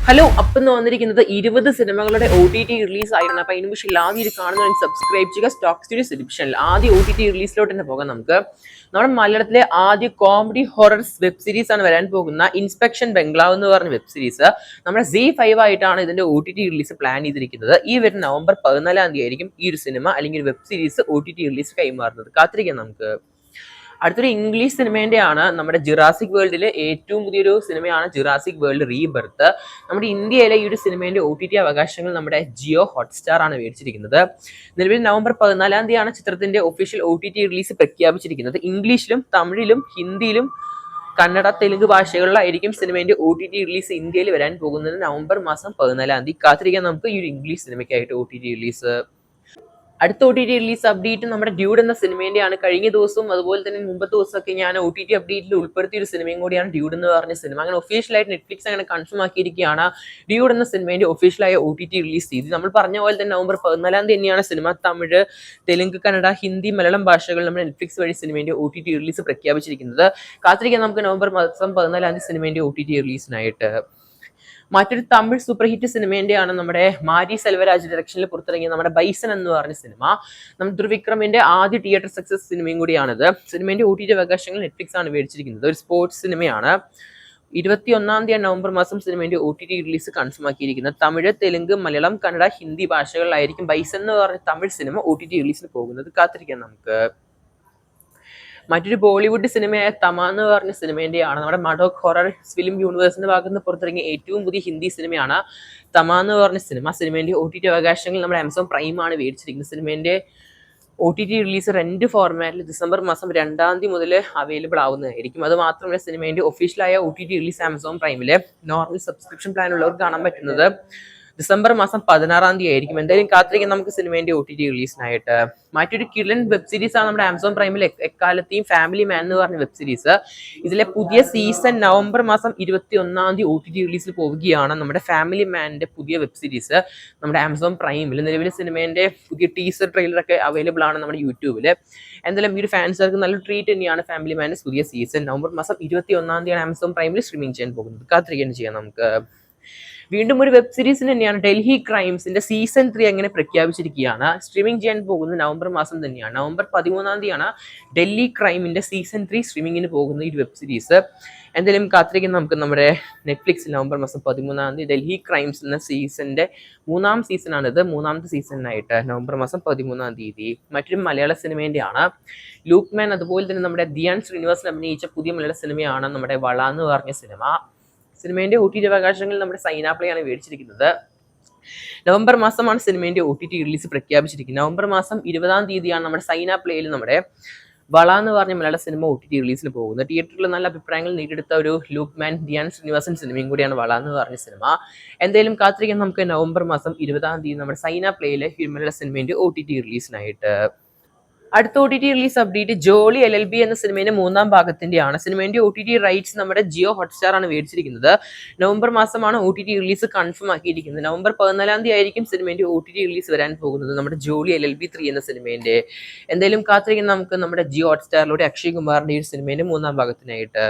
Hello, അപ്പം വന്നിരിക്കുന്നത് 20 സിനിമകളുടെ OTT റിലീസ് ആയിരുന്നു. അപ്പൊ അതിന് പക്ഷേ ആദ്യം കാണുന്നവർ സബ്സ്ക്രൈബ് ചെയ്യുക. സ്റ്റോക്ക് സ്റ്റുഡിയോ സബ്സ്ക്രിപ്ഷനിൽ ആദ്യ OTT റിലീസിലോട്ട് തന്നെ പോകാം. നമുക്ക് നമ്മുടെ മലയാളത്തിലെ ആദ്യ കോമഡി ഹൊറർ വെബ് സീരീസ് ആണ് വരാൻ പോകുന്ന ഇൻസ്പെക്ഷൻ ബംഗ്ലാവ് എന്ന് പറഞ്ഞ വെബ് സീരീസ്. നമ്മുടെ Z5 ആയിട്ടാണ് ഇതിന്റെ OTT റിലീസ് പ്ലാൻ ചെയ്തിരിക്കുന്നത്. ഈ വരുന്ന നവംബർ 14 ആയിരിക്കും ഈ ഒരു സിനിമ അല്ലെങ്കിൽ വെബ് സീരീസ് OTT റിലീസ് കൈമാറുന്നത്. കാത്തിരിക്കാം നമുക്ക്. അടുത്തൊരു ഇംഗ്ലീഷ് സിനിമേന്റെ ആണ് നമ്മുടെ ജുറാസിക് വേൾഡിലെ ഏറ്റവും പുതിയൊരു സിനിമയാണ് ജുറാസിക് വേൾഡ് റീബർത്ത്. നമ്മുടെ ഇന്ത്യയിലെ ഈ ഒരു സിനിമേന്റെ OTT അവകാശങ്ങൾ നമ്മുടെ ജിയോ ഹോട്ട്സ്റ്റാർ ആണ് മേടിച്ചിരിക്കുന്നത്. നിലവിൽ നവംബർ 14 ചിത്രത്തിന്റെ ഒഫീഷ്യൽ OTT റിലീസ് പ്രഖ്യാപിച്ചിരിക്കുന്നത്. ഇംഗ്ലീഷിലും തമിഴിലും ഹിന്ദിയിലും കന്നഡ തെലുങ്ക് ഭാഷകളിലായിരിക്കും സിനിമേന്റെ OTT റിലീസ് ഇന്ത്യയിൽ വരാൻ പോകുന്നത് നവംബർ 14. കാത്തിരിക്കാൻ നമുക്ക് ഈ ഒരു ഇംഗ്ലീഷ് സിനിമയ്ക്കായിട്ട് OTT റിലീസ്. അടുത്ത OTT റിലീസ് അപ്ഡേറ്റ് നമ്മുടെ ഡ്യൂഡ് എന്ന സിനിമേന്റെയാണ്. കഴിഞ്ഞ ദിവസവും അതുപോലെ തന്നെ മുമ്പത്തെ ദിവസമൊക്കെ ഞാൻ OTT അപ്ഡേറ്റിൽ ഉൾപ്പെടുത്തിയ ഒരു സിനിമയും കൂടിയാണ് ഡ്യൂഡ് എന്ന് പറഞ്ഞ സിനിമ. അങ്ങനെ ഒഫീഷ്യലായിട്ട് നെറ്റ്ഫ്ലിക്സ് അങ്ങനെ കൺഫേം ആക്കിയിരിക്കുകയാണ് ഡ്യൂഡ് എന്ന സിനിമേന്റെ ഒഫീഷ്യലായ OTT റിലീസ് ചെയ്ത്. നമ്മൾ പറഞ്ഞ പോലെ തന്നെ നവംബർ 14 തന്നെയാണ് സിനിമ തമിഴ് തെലുങ്ക് കന്നഡ ഹിന്ദി മലയാളം ഭാഷകൾ നമ്മുടെ നെറ്റ്ഫ്ലിക്സ് വഴി സിനിമേന്റെ OTT റിലീസ് പ്രഖ്യാപിച്ചിരിക്കുന്നത്. കാത്തിരിക്കാൻ നമുക്ക് നവംബർ 14 സിനിമേന്റെ OTT റിലീസിനായിട്ട്. മറ്റൊരു തമിഴ് സൂപ്പർ ഹിറ്റ് സിനിമേന്റെയാണ് നമ്മുടെ മാരി സെൽവരാജ് ഡയറക്ഷനിൽ പുറത്തിറങ്ങിയ നമ്മുടെ ബൈസൺ എന്ന് പറഞ്ഞ സിനിമ. നമ്മുടെ ത്രിവിക്രമിന്റെ ആദ്യ തിയേറ്റർ സക്സസ് സിനിമയും കൂടിയാണിത്. സിനിമേന്റെ OTT അവകാശങ്ങൾ നെറ്റ്ഫ്ലിക്സ് ആണ് മേടിച്ചിരിക്കുന്നത്. ഒരു സ്പോർട്സ് സിനിമയാണ്. 21 നവംബർ സിനിമേന്റെ OTT റിലീസ് കൺഫേം ആക്കിയിരിക്കുന്നത്. തമിഴ് തെലുങ്ക് മലയാളം കന്നഡ ഹിന്ദി ഭാഷകളിലായിരിക്കും ബൈസൺ എന്ന് പറഞ്ഞ തമിഴ് സിനിമ OTT റിലീസിന് പോകുന്നത്. കാത്തിരിക്കാം നമുക്ക്. മറ്റൊരു ബോളിവുഡ് സിനിമയായ തമ എന്ന് പറഞ്ഞ സിനിമേന്റെയാണ്. നമ്മുടെ മഡോക് ഹൊറർ ഫിലിം യൂണിവേഴ്സിന്റെ ഭാഗത്ത് നിന്ന് പുറത്തിറങ്ങിയ ഏറ്റവും പുതിയ ഹിന്ദി സിനിമയാണ് തമ എന്ന് പറഞ്ഞ സിനിമ. സിനിമേന്റെ OTT അവകാശങ്ങൾ നമ്മുടെ ആമസോൺ പ്രൈം ആണ് മേടിച്ചിരിക്കുന്നത്. സിനിമേന്റെ OTT റിലീസ് 2 ഫോർമാറ്റിൽ ഡിസംബർ 2 മുതൽ അവൈലബിൾ ആവുന്നതായിരിക്കും. അത് മാത്രമല്ല സിനിമേന്റെ ഒഫീഷ്യലായ OTT റിലീസ് ആമസോൺ പ്രൈമിലെ നോർമൽ സബ്സ്ക്രിപ്ഷൻ പ്ലാൻ ഉള്ളവർക്ക് കാണാൻ പറ്റുന്നത് ഡിസംബർ 16 ആയിരിക്കും. എന്തായാലും കാത്തിരിക്കാൻ നമുക്ക് സിനിമേന്റെ OTT റിലീസിനായിട്ട്. മറ്റൊരു കിളൻ വെബ് സീരീസ് ആണ് നമ്മുടെ ആമസോൺ പ്രൈമിൽ എക്കാലത്തെയും ഫാമിലി മാൻ എന്ന് പറഞ്ഞ വെബ് സീരീസ്. ഇതിലെ പുതിയ സീസൺ നവംബർ 21 OTT റിലീസിൽ പോവുകയാണ്. നമ്മുടെ ഫാമിലി മാനിന്റെ പുതിയ വെബ് സീരീസ് നമ്മുടെ ആമസോൺ പ്രൈമിൽ. നിലവിലെ സിനിമേന്റെ പുതിയ ടീസർ ട്രെയിലറൊക്കെ അവൈലബിൾ ആണ് നമ്മുടെ യൂട്യൂബിൽ. എന്തായാലും ഈ ഒരു ഫാൻസുകാർക്ക് നല്ല ട്രീറ്റ് തന്നെയാണ് ഫാമിലി മാന്റെ പുതിയ സീസൺ. നവംബർ 21 ആമസോൺ പ്രൈമിൽ സ്ട്രീമിംഗ് ചെയ്യാൻ പോകുന്നത്. കാത്തിരിക്കാൻ ചെയ്യാം നമുക്ക്. വീണ്ടും ഒരു വെബ് സീരീസിന് തന്നെയാണ് ഡൽഹി ക്രൈംസിന്റെ സീസൺ 3 അങ്ങനെ പ്രഖ്യാപിച്ചിരിക്കുകയാണ്. സ്ട്രീമിംഗ് ചെയ്യാൻ പോകുന്നത് നവംബർ തന്നെയാണ്. നവംബർ 13 ഡൽഹി ക്രൈമിന്റെ സീസൺ 3 സ്ട്രീമിങ്ങിന് പോകുന്ന ഈ വെബ് സീരീസ്. എന്തായാലും കാത്തിരിക്കുന്ന നമുക്ക് നമ്മുടെ നെറ്റ്ഫ്ലിക്സിൽ നവംബർ 13 ഡൽഹി ക്രൈംസ് എന്ന സീസന്റെ 3ാം സീസണാണിത്. 3ാമത്തെ സീസണിനായിട്ട് നവംബർ 13. മറ്റൊരു മലയാള സിനിമേന്റെയാണ് ലൂക്ക് മാൻ. അതുപോലെ തന്നെ നമ്മുടെ ധ്യാൻ ശ്രീനിവാസൻ അഭിനയിച്ച പുതിയ മലയാള സിനിമയാണ് നമ്മുടെ വള എന്ന് പറഞ്ഞ സിനിമ. സിനിമേന്റെ OTT അവകാശങ്ങൾ നമ്മുടെ സൈനാപ്ലേ ആണ് മേടിച്ചിരിക്കുന്നത്. നവംബർ സിനിമേന്റെ OTT റിലീസ് പ്രഖ്യാപിച്ചിരിക്കുന്നത്. നവംബർ 20 നമ്മുടെ സൈനാപ്ലേയിൽ നമ്മുടെ വള എന്ന് പറഞ്ഞ മലയാള സിനിമ OTT റിലീസിന് പോകുന്നത്. തിയേറ്ററിൽ നല്ല അഭിപ്രായങ്ങൾ നേടിയെടുത്ത ഒരു ലൂക്ക് മാൻ ധ്യാൻ ശ്രീനിവാസൻ സിനിമയും കൂടിയാണ് വള എന്ന് പറഞ്ഞ സിനിമ. എന്തായാലും കാത്തിരിക്കാൻ നമുക്ക് നവംബർ 20 നമ്മുടെ സൈനാപ്ലേയിലെ മലയാള സിനിമേന്റെ OTT റിലീസിനായിട്ട്. അടുത്ത OTT release update Jolly LLB എന്ന സിനിമയുടെ 3ാം ഭാഗത്തിന്റെയാണ്. സിനിമേന്റെ OTT റൈറ്റ്സ് നമ്മുടെ ജിയോ ഹോട്ട്സ്റ്റാർ ആണ് മേടിച്ചിരിക്കുന്നത്. നവംബർ OTT റിലീസ് കൺഫേം ആക്കിയിരിക്കുന്നത്. നവംബർ 14 ആയിരിക്കും സിനിമേന്റെ OTT റിലീസ് വരാൻ പോകുന്നത് നമ്മുടെ ജോളി LLB 3 എന്ന സിനിമേന്റെ. എന്തായാലും കാത്തിരിക്കാൻ നമുക്ക് നമ്മുടെ ജിയോ ഹോട്ട്സ്റ്റാറിലൂടെ അക്ഷയ് കുമാറിന്റെ ഈ സിനിമേന്റെ 3ാം ഭാഗത്തിനായിട്ട്.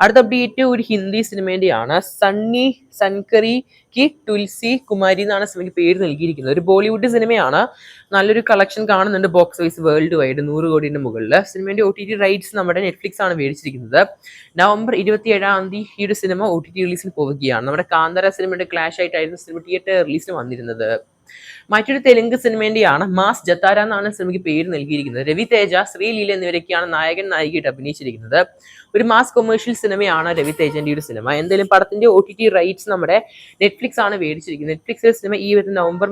അടുത്ത അപ്ഡേറ്റ് ഒരു ഹിന്ദി സിനിമേന്റെയാണ്. സണ്ണി സൻകറി കി തുൽസി കുമാരി എന്നാണ് സിനിമയ്ക്ക് പേര് നൽകിയിരിക്കുന്നത്. ഒരു ബോളിവുഡ് സിനിമയാണ്. നല്ലൊരു കളക്ഷൻ കാണുന്നുണ്ട് ബോക്സ് ഓഫീസ് വേൾഡ് വൈഡ് 100 കോടിയുടെ മുകളിൽ. സിനിമേന്റെ OTT റൈറ്റ്സ് നമ്മുടെ നെറ്റ്ഫ്ലിക്സ് ആണ് മേടിച്ചിരിക്കുന്നത്. നവംബർ 27 ഈ ഒരു സിനിമ OTT റിലീസിന് പോവുകയാണ്. നമ്മുടെ കാന്തര സിനിമയുടെ ക്ലാഷ് ആയിട്ടായിരുന്നു സിനിമ തിയേറ്റർ റിലീസിന് വന്നിരുന്നത്. മറ്റൊരു തെലുങ്ക് സിനിമേന്റെയാണ് മാസ് ജത്താര എന്നാണ് സിനിമയ്ക്ക് പേര് നൽകിയിരിക്കുന്നത്. രവി തേജ ശ്രീലീല എന്നിവരൊക്കെയാണ് നായകൻ നായികയായിട്ട് അഭിനയിച്ചിരിക്കുന്നത്. ഒരു മാസ് കൊമേഴ്ഷ്യൽ സിനിമയാണ് രവി തേജന്റെ ഒരു സിനിമ. എന്തായാലും പടത്തിന്റെ OTT റൈറ്റ്സ് നമ്മുടെ നെറ്റ്ഫ്ലിക്സ് ആണ് മേടിച്ചിരിക്കുന്നത്. നെറ്റ്ഫ്ലിക്സിലെ സിനിമ ഈ വരുന്ന നവംബർ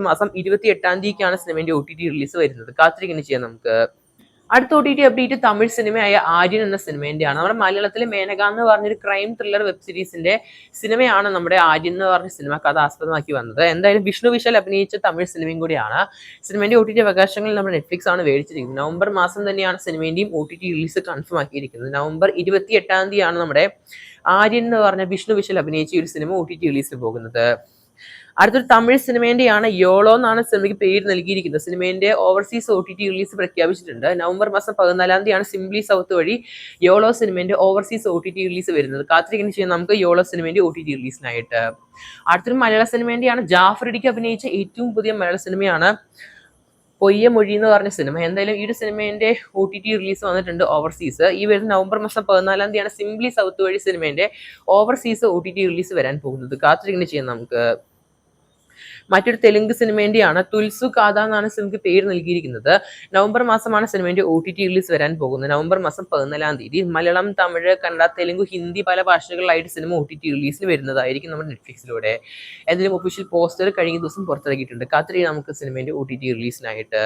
28 സിനിമേന്റെ OTT റിലീസ് വരുന്നത്. കാത്തിരിക്കുന്നു ചെയ്യാം നമുക്ക്. അടുത്ത OTT അപ്ഡേറ്റ് തമിഴ് സിനിമയായ ആര്യൻ എന്ന സിനിമേന്റെയാണ്. നമ്മുടെ മലയാളത്തിലെ മേനക എന്ന് പറഞ്ഞൊരു ക്രൈം ത്രില്ലർ വെബ് സീരീസിന്റെ സിനിമയാണ് നമ്മുടെ ആര്യൻ എന്ന് പറഞ്ഞ സിനിമ കഥ ആസ്പദമാക്കി വന്നത്. എന്തായാലും വിഷ്ണു വിശാൽ അഭിനയിച്ച തമിഴ് സിനിമയും കൂടിയാണ്. സിനിമേന്റെ OTT അവകാശങ്ങൾ നമ്മുടെ നെറ്റ്ഫ്ലിക്സ് ആണ് മേടിച്ചിരിക്കുന്നത്. നവംബർ തന്നെയാണ് സിനിമേന്റെയും OTT റിലീസ് കൺഫേം ആക്കിയിരിക്കുന്നത്. നവംബർ 28 നമ്മുടെ ആര്യൻ എന്ന് പറഞ്ഞ വിഷ്ണു വിശാൽ അഭിനയിച്ച ഒരു സിനിമ OTT റിലീസിന് പോകുന്നത്. അടുത്തൊരു തമിഴ് സിനിമേന്റെയാണ് യോളോ എന്നാണ് സിനിമയ്ക്ക് പേര് നൽകിയിരിക്കുന്നത്. സിനിമേന്റെ ഓവർസീസ് OTT റിലീസ് പ്രഖ്യാപിച്ചിട്ടുണ്ട്. നവംബർ മാസം 14 തീയതിയാണ് സിംപ്ലി സൗത്ത് വഴി യോളോ സിനിമേന്റെ ഓവർസീസ് OTT റിലീസ് വരുന്നത്. കാത്തിരിക്കുന്ന ചെയ്യാം നമുക്ക് യോളോ സിനിമേന്റെ OTT റിലീസിനായിട്ട്. അടുത്തൊരു മലയാള സിനിമേന്റെയാണ് ജാഫർ ഇടിക്ക് അഭിനയിച്ച ഏറ്റവും പുതിയ മലയാള സിനിമയാണ് പൊയ്യ മൊഴി എന്ന് പറഞ്ഞ സിനിമ. എന്തായാലും ഈ ഒരു സിനിമേന്റെ OTT റിലീസ് വന്നിട്ടുണ്ട് ഓവർസീസ്. ഈ വരുന്ന നവംബർ മാസം 14 തീയതിയാണ് സിംപ്ലി സൗത്ത് വഴി സിനിമേന്റെ ഓവർസീസ് OTT റിലീസ് വരാൻ പോകുന്നത്. കാത്തിരിക്കുന്ന ചെയ്യാം നമുക്ക്. മറ്റൊരു തെലുങ്ക് സിനിമേന്റെയാണ് തുൽസു കാഥ എന്നാണ് സിനിമയ്ക്ക് പേര് നൽകിയിരിക്കുന്നത്. നവംബർ മാസമാണ് സിനിമേന്റെ OTT റിലീസ് വരാൻ പോകുന്നത്. നവംബർ മാസം 14 തീയതി. മലയാളം, തമിഴ്, കന്നഡ, തെലുങ്ക്, ഹിന്ദി പല ഭാഷകളിലായിട്ട് സിനിമ OTT റിലീസിന് വരുന്നതായിരിക്കും നമ്മുടെ നെറ്റ്ഫ്ലിക്സിലൂടെ. എന്തെങ്കിലും ഒഫീഷ്യൽ പോസ്റ്റർ കഴിഞ്ഞ ദിവസം പുറത്തിറക്കിയിട്ടുണ്ട്. കാത്തിരി നമുക്ക് സിനിമേന്റെ OTT റിലീസിനായിട്ട്.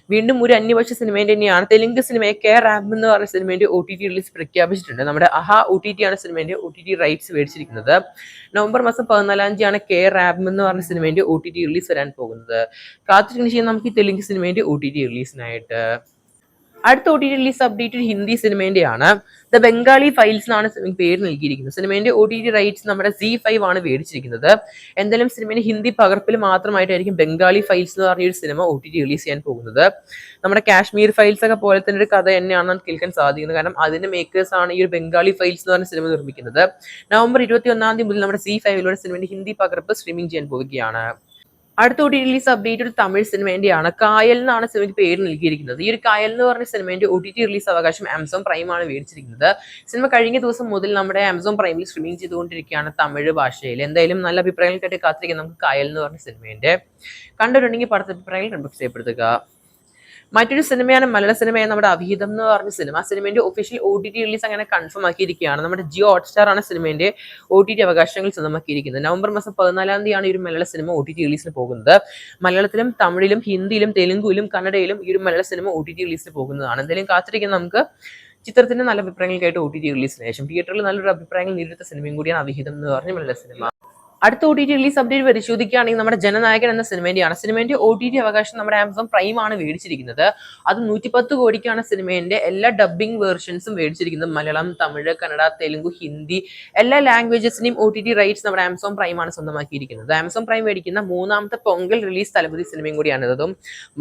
വീണ്ടും ഒരു അന്യഭാഷ സിനിമേന്റെ തന്നെയാണ് തെലുങ്ക് സിനിമയെ കെ റാബ് എന്ന് പറഞ്ഞ സിനിമേന്റെ OTT റിലീസ് പ്രഖ്യാപിച്ചിട്ടുണ്ട്. നമ്മുടെ അഹ OTT ആണ് സിനിമേന്റെ OTT റൈറ്റ്സ് മേടിച്ചിരിക്കുന്നത്. നവംബർ മാസം 14 തീയതിയാണ് കെ റാബ് എന്ന് പറഞ്ഞ സിനിമേന്റെ OTT റിലീസ് വരാൻ പോകുന്നത്. കാത്തിരിക്കുന്ന ചെയ്യാം നമുക്ക് ഈ തെലുങ്ക് സിനിമേന്റെ OTT റിലീസിനായിട്ട്. അടുത്ത OTT റിലീസ് അപ്ഡേറ്റ് ഹിന്ദി സിനിമേന്റെയാണ്. ദ ബംഗാളി ഫൈൽസ് എന്നാണ് പേര് നൽകിയിരിക്കുന്നത്. സിനിമേന്റെ OTT റൈറ്റ്സ് നമ്മുടെ ZEE5 ആണ് മേടിച്ചിരിക്കുന്നത്. എന്തായാലും സിനിമയുടെ ഹിന്ദി പകർപ്പിൽ മാത്രമായിട്ടായിരിക്കും ബംഗാളി ഫൈൽസ് എന്ന് പറഞ്ഞ ഒരു സിനിമ OTT റിലീസ് ചെയ്യാൻ പോകുന്നത്. നമ്മുടെ കാശ്മീർ ഫൈൽസ് ഒക്കെ പോലെ തന്നെ ഒരു കഥ തന്നെയാണ് നമുക്ക് കേൾക്കാൻ സാധിക്കുന്നത്. കാരണം അതിന്റെ മേക്കേഴ്സ് ആണ് ഈ ഒരു ബംഗാളി ഫൈൽസ് എന്ന് പറഞ്ഞ സിനിമ നിർമ്മിക്കുന്നത്. നവംബർ 21 തീയതി മുതൽ നമ്മുടെ ZEE5 സിനിമയുടെ ഹിന്ദി പകർപ്പ് സ്ട്രീമിംഗ് ചെയ്യാൻ പോവുകയാണ്. അടുത്ത OTT റിലീസ് അപ്ഡേറ്റ് ഒരു തമിഴ് സിനിമേന്റെയാണ്. കായൽ എന്നാണ് സിനിമയ്ക്ക് പേര് നൽകിയിരിക്കുന്നത്. ഈ ഒരു കായൽ എന്ന് പറഞ്ഞ സിനിമേന്റെ OTT റിലീസ് അവകാശം ആമസോൺ പ്രൈം ആണ് മേടിച്ചിരിക്കുന്നത്. സിനിമ കഴിഞ്ഞ ദിവസം മുതൽ നമ്മുടെ ആമസോൺ പ്രൈമിൽ സ്ട്രീമിംഗ് ചെയ്തുകൊണ്ടിരിക്കുകയാണ് തമിഴ് ഭാഷയിൽ. എന്തായാലും നല്ല അഭിപ്രായങ്ങൾക്കായിട്ട് കാത്തിരിക്കാം നമുക്ക് കായൽ എന്ന് പറഞ്ഞ സിനിമേന്റെ. കണ്ടിട്ടുണ്ടെങ്കിൽ പടത്തെ അഭിപ്രായങ്ങൾ കൺഫ്യൂസ് ചെയ്യപ്പെടുത്തുക. മറ്റൊരു സിനിമയാണ് മലയാള സിനിമയായ നമ്മുടെ അവിഹിതം എന്ന് പറഞ്ഞ സിനിമ. സിനിമേന്റെ ഒഫീഷ്യൽ OTT റിലീസ് അങ്ങനെ കൺഫേം ആക്കിയിരിക്കുകയാണ്. നമ്മുടെ ജിയോ ഹോട്ട്സ്റ്റാർ ആണ് സിനിമേന്റെ OTT അവകാശങ്ങൾ സ്വന്തമാക്കിയിരിക്കുന്നത്. നവംബർ മാസം 14 തീയതിയാണ് ഈ ഒരു മലയാള സിനിമ OTT റിലീസിന് പോകുന്നത്. മലയാളത്തിലും തമിഴിലും ഹിന്ദിയിലും തെലുങ്കിലും കന്നഡയിലും ഈ ഒരു മലയാള സിനിമ OTT റിലീസിന് പോകുന്നതാണ്. എന്തായാലും കാത്തിരിക്കാൻ നമുക്ക്. ചിത്രത്തിന്റെ നല്ല അഭിപ്രായങ്ങൾക്കായിട്ട് OTT റിലീസിന് ശേഷം തിയേറ്ററിൽ നല്ലൊരു അഭിപ്രായങ്ങൾ നേരിടുന്ന സിനിമയും കൂടിയാണ് അവിഹിതം എന്ന് പറഞ്ഞ മലയാള സിനിമ. അടുത്ത OTT റിലീസ് അപ്ഡേറ്റ് പരിശോധിക്കുകയാണെങ്കിൽ നമ്മുടെ ജനനായകൻ എന്ന സിനിമേന്റെയാണ്. സിനിമേന്റെ OTT അവകാശം നമ്മുടെ ആമസോൺ പ്രൈം ആണ് മേടിച്ചിരിക്കുന്നത്. അത് 110 കോടിക്കാണ് സിനിമേന്റെ എല്ലാ ഡബ്ബിംഗ് വേർഷൻസും മേടിച്ചിരിക്കുന്നത്. മലയാളം, തമിഴ്, കന്നഡ, തെലുങ്ക്, ഹിന്ദി എല്ലാ ലാംഗ്വേജസിന്റെയും OTT റൈറ്റ്സ് നമ്മുടെ ആമസോൺ പ്രൈം ആണ് സ്വന്തമാക്കിയിരിക്കുന്നത്. ആമസോൺ പ്രൈം മേടിക്കുന്ന മൂന്നാമത്തെ പൊങ്കൽ റിലീസ് തലപതി സിനിമയും കൂടിയാണ്. അതും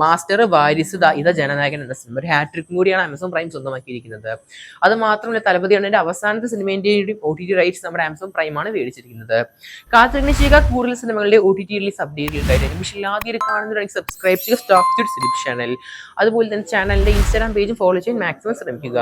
മാസ്റ്റർ, വാരിസ്, ഇത ജനനായകൻ എന്ന സിനിമ ഒരു ഹാട്രിക്കും കൂടിയാണ് ആമസോൺ പ്രൈം സ്വന്തമാക്കിയിരിക്കുന്നത്. അത് മാത്രമല്ല തലപതിയാണ് എന്റെ അവസാനത്തെ സിനിമേന്റെയും OTT റൈറ്റ്സ് നമ്മുടെ ആമസോൺ പ്രൈം ആണ് മേടിച്ചിരിക്കുന്നത്. കാത്തിരിക്കുന്ന ചെയ്യുക കൂടുതൽ സിനിമകളുടെ OTT റിലീസ് അപ്ഡേറ്റുകൾക്കായിട്ട്. പക്ഷേ ആദ്യം കാണുന്നവരായി സബ്സ്ക്രൈബ് ചെയ്യുക സ്റ്റോക്ക് സ്റ്റുഡിയോ ചാനൽ. അതുപോലെ തന്നെ ചാനലിന്റെ ഇൻസ്റ്റാഗ്രാം പേജും ഫോളോ ചെയ്യാൻ മാക്സിമം ശ്രമിക്കുക.